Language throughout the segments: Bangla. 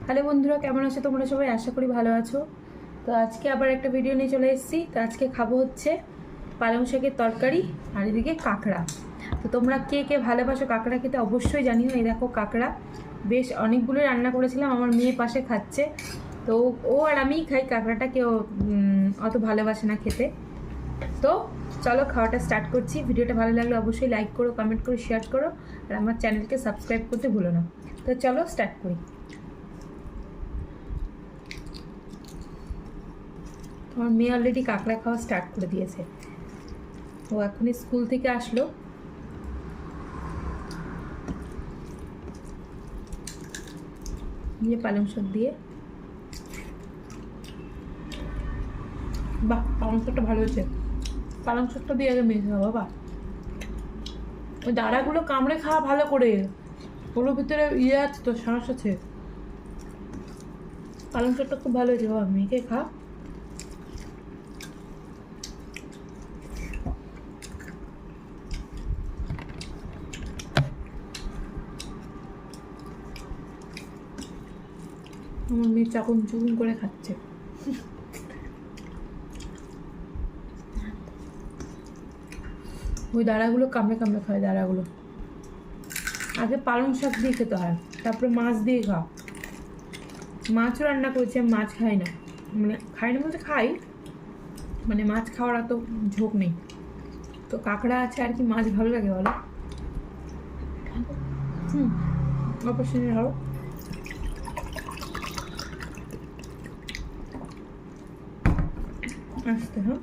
হ্যালো বন্ধুরা, কেমন আছো তোমরা সবাই? আশা করি ভালো আছো। তো আজকে আবার একটা ভিডিও নিয়ে চলে এসেছি। তো আজকে খাবো হচ্ছে পালং শাকের তরকারি আর এদিকে কাঁকড়া। তো তোমরা কে কে ভালোবাসো কাঁকড়া খেতে অবশ্যই জানিও। এই দেখো কাঁকড়া বেশ অনেকগুলো রান্না করেছিলাম, আমার মেয়ে পাশে খাচ্ছে। তো ও আর আমিই খাই কাঁকড়াটা, কেউ অত ভালোবাসে না খেতে। তো চলো খাওয়াটা স্টার্ট করছি। ভিডিওটা ভালো লাগলে অবশ্যই লাইক করো, কমেন্ট করো, শেয়ার করো আর আমার চ্যানেলকে সাবস্ক্রাইব করতে ভুলো না। তো চলো স্টার্ট করি। আমার মেয়ে অলরেডি কাঁকড়া খাওয়া স্টার্ট করে দিয়েছে। ও এখনই স্কুল থেকে আসলো। নিয়ে পালং শাক দিয়ে, বাহ পালং শাকটা ভালো হয়েছে। পালং শাকটা দিয়ে আগে মেখে খাওয়া বাবা, ওই দাঁড়াগুলো কামড়ে খাওয়া ভালো করে, ওগুলোর ভিতরে ইয়ে আছে তো, শ্বাস আছে। পালং শাকটা খুব ভালো হয়েছে বাবা, মেখে খা। আমার মেয়ে চাকুন চুকুন করে খাচ্ছে। ওই দাঁড়াগুলো কামড়ে কামড়ে খায় দাঁড়াগুলো। আগে পালং শাক দিয়ে খেতে হয়, তারপরে মাছ দিয়ে খা। মাছও রান্না করেছি, আমি মাছ খাই না, মানে খাই না বলতে খাই, মানে মাছ খাওয়ার এত ঝোঁক নেই। তো কাঁকড়া আছে আর কি, মাছ ভালো লাগে বলো? অবশ্যই ধরো। আসতে হ্যাঁ,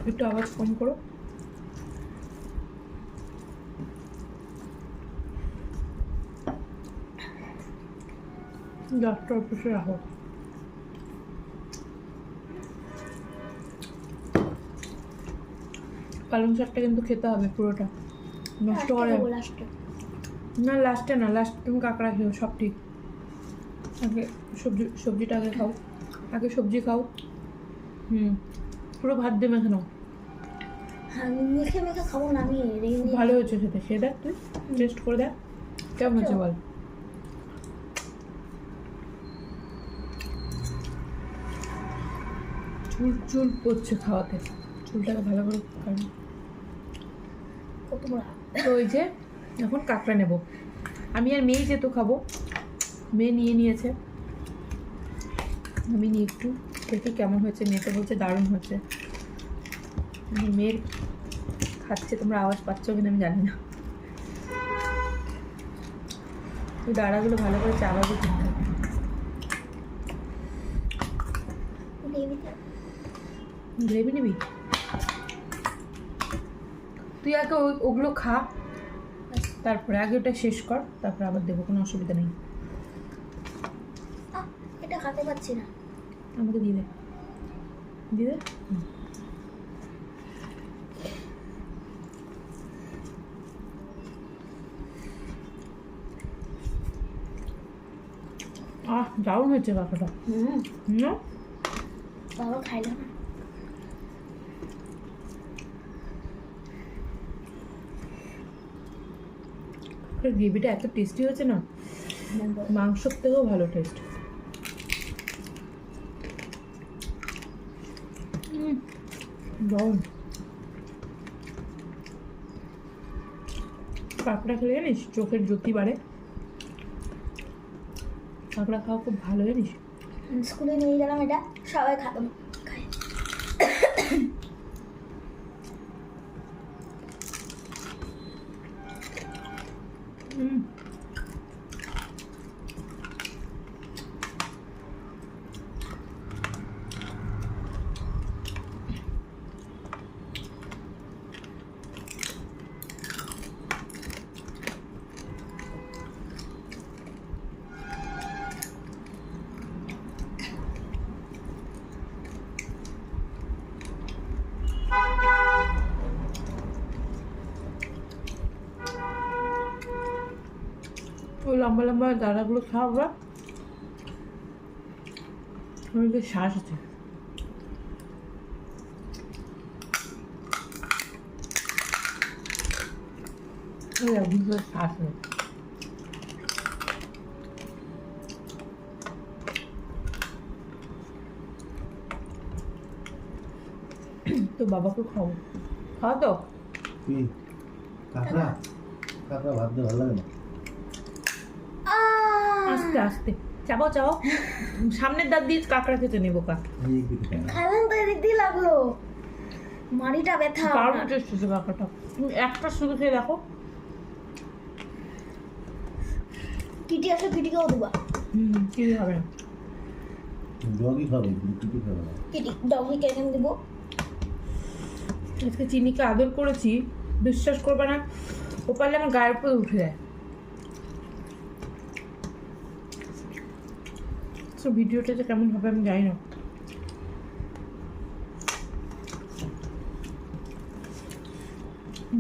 একটু আওয়াজ কম করো। গ্যাসটা অফিসে রাখো। পালং শাকটা কিন্তু খেতে হবে পুরোটা, নষ্ট করে না। লাস্টে না, লাস্ট তুমি কাঁকড়া খেও, সব ঠিক। আগে সবজিটা আগে খাও, আগে সবজি খাও। পুরো ভাত দিয়ে মেখে নাও। মেখে মেখে খাবো না আমি। ভালো হয়েছে খেতে, খেয়ে দেখ, তুই টেস্ট করে দেখ কেমন হয়েছে বল। চুল চুল পড়ছে খাওয়াতে, চুলটাকে ভালো করে খাই। তো ওই যে এখন কাঁকড়া নেব, আমি আর মেয়ে যেহেতু খাবো, মেয়ে নিয়ে নিয়েছে, আমি নিয়ে একটু দেখি কেমন হয়েছে। মেয়ে তো বলছে দারুণ হয়েছে। মেয়ের খাচ্ছে, তোমরা আওয়াজ পাচ্ছ কিনা আমি জানি না। ওই দাঁড়াগুলো ভালো করে চাবাবে কিনতে। গ্রেভি নিবি তুই আগে, ওগুলো খা, তারপরে আগে ওটা শেষ কর, তারপরে আবার দেবো, কোনো অসুবিধা নেই। এটা খেতে পাচ্ছি না, আমাকে দিয়ে দে, দিয়ে দে। দারুণ হয়েছে কাঁকড়াটা। না বাবা খাইলো না। গ্রেভিটা এত টেস্টি হয়েছে না, মাংসর থেকেও ভালো টেস্ট। দারুণ। কাঁকড়া খেলে জানিস চোখের জ্যোতি বাড়ে। কাঁকড়া খাওয়া খুব ভালো জানিস। স্কুলে নিয়ে গেলাম, এটা সবাই খায়। ওই লম্বা লম্বা দাঁড়াগুলো খাওয়া, ওর বেশ শ্বাস আছে। ওই শ্বাস আছে। তো বাবাকে খাবো, খাওয়া তো কি কাঁকড়া? কাঁকড়া ভাত দিয়ে ভালো লাগে না। আস্তে আস্তে চাবাও চাবাও, সামনের দাঁত দিয়ে কাঁকড়া খেতে নেবো কা এই দিকে কেন? খাইলাম তো এদিক দিয়ে লাগলো, মাড়িটা ব্যথা। কারণ টেস্ট হচ্ছে কাঁকড়াটা, তুমি একটা শুধু খেয়ে দেখো। কিটি আসলে কিটিকেও দেবা। কি হবে না, ডগই খাবে, রুটি খাবে না। কিটি ডগি কেন দেবো? আজকে চিনিকে আদর করেছি, বিশ্বাস করবে না, ও পারলে আমার গায়ের উপরে উঠে যায়। তো ভিডিওটা যে কেমন হবে আমি জানি না।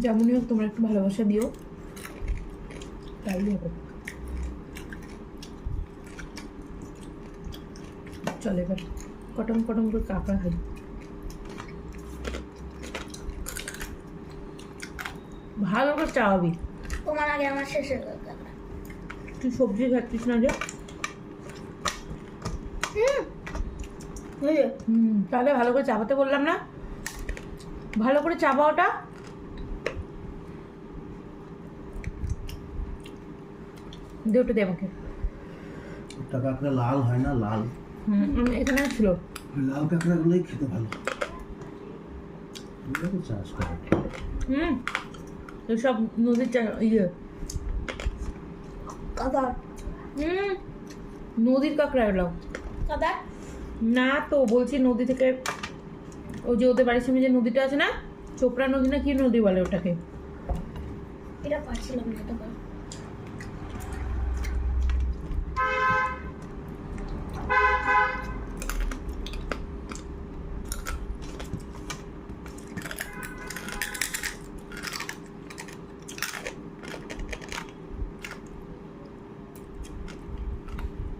যেমনই হোক তোমরা একটু ভালোবাসা দিও, তাই হবে। চলে এবার কটম কটম করে কাঁকড়া খাই। ভালো করে চাওয়াবি, তোমার আগে আমার শেষ হয়ে গেল। তুই সবজি খাচ্ছিস না যে। তাহলে ভালো করে চাপাতে বললাম না, ভালো করে চাপা ওটা। দে ওটা দে আমাকে। একটা কাঁকড়া লাল হয় না, লাল এখানে ছিল। ওই লাল কাঁকড়াগুলোই খেতে ভালো। এগুলো তো চাষ করে। সব নদীর ইয়ে কাদার নদীর কাঁকড়া এলো কাদার না তো, বলছি নদী থেকে, ওই যে ওদের বাড়ির সামনে যে নদীটা আছে না, চোপড়া নদী না কি নদী বলে ওটাকে। এটা পারছিলাম না তো।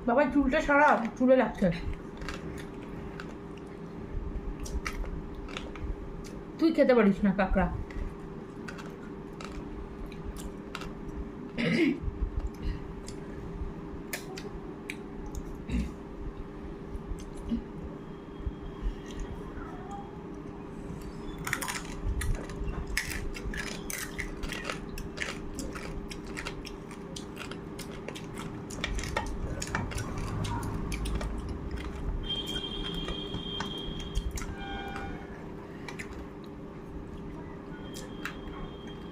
বাবা চুলটা সারা, চুলে লাগছে। তুই খেতে পারিস না কাঁকড়া।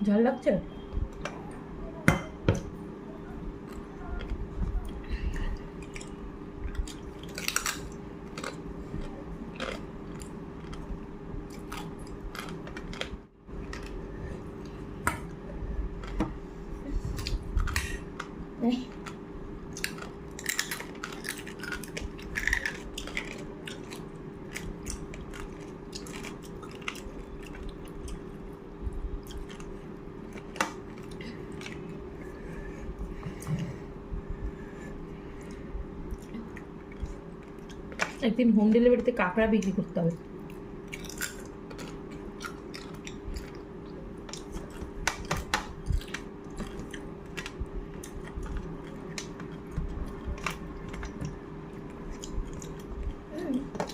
ঝাল লাগছে? একদিন হোম ডেলিভারিতে কাঁকড়া বিক্রি করতে হবে।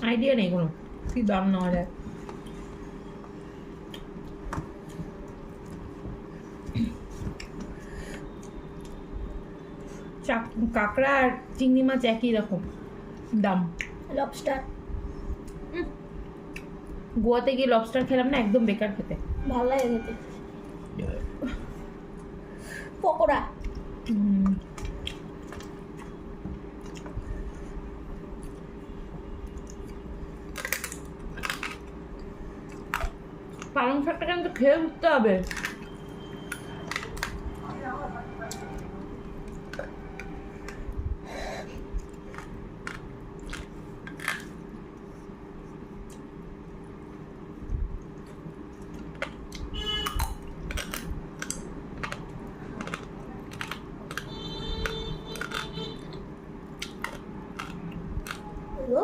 আইডিয়া নেই কোনো কি দাম নেওয়া যায়। কাঁকড়া আর চিংড়ি মাছ একই রকম দাম। লবস্টার গোয়াতে গিয়ে লবস্টার খেলাম না, একদম বেকার খেতে। ভালো লাগে খেতে। পকোড়া পালং শাকটা কিন্তু খেয়ে উঠতে হবে। হলো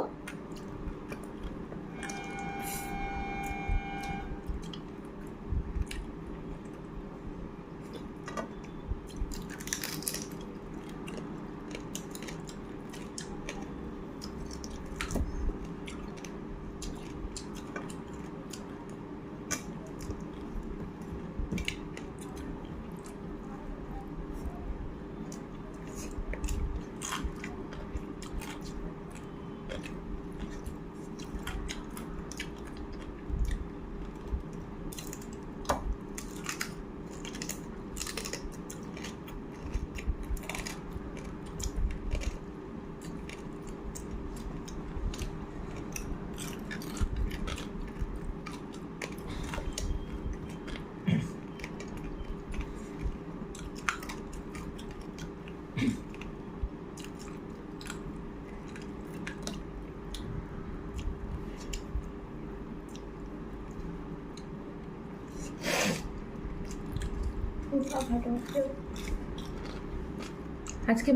আজকে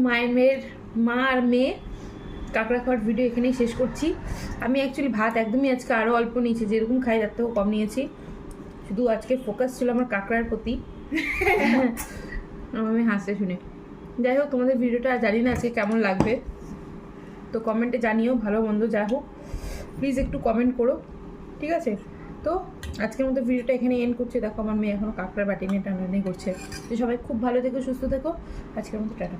মা আর মেয়ে কাঁকড়া খাওয়ার ভিডিও এখানেই শেষ করছি। আমি অ্যাকচুয়ালি ভাত একদমই আজকে আরও অল্প নিয়েছি, যেরকম খাই তার থেকেও কম নিয়েছি। শুধু আজকে ফোকাস ছিল আমার কাঁকড়ার প্রতি। আমি হাসতে শুনে। যাই হোক, তোমাদের ভিডিওটা জানি না আজকে কেমন লাগবে, তো কমেন্টে জানিও, ভালো মন্দ যা হোক প্লিজ একটু কমেন্ট করো, ঠিক আছে? তো আজকের মতো ভিডিওটা এখানে এন্ড করছি। দেখো আমার মেয়ে এখনও কাঁকড়ার বাটি নিয়ে টানাটানি করছে। তো সবাই খুব ভালো থেকো, সুস্থ থেকো। আজকের মতো টাটা।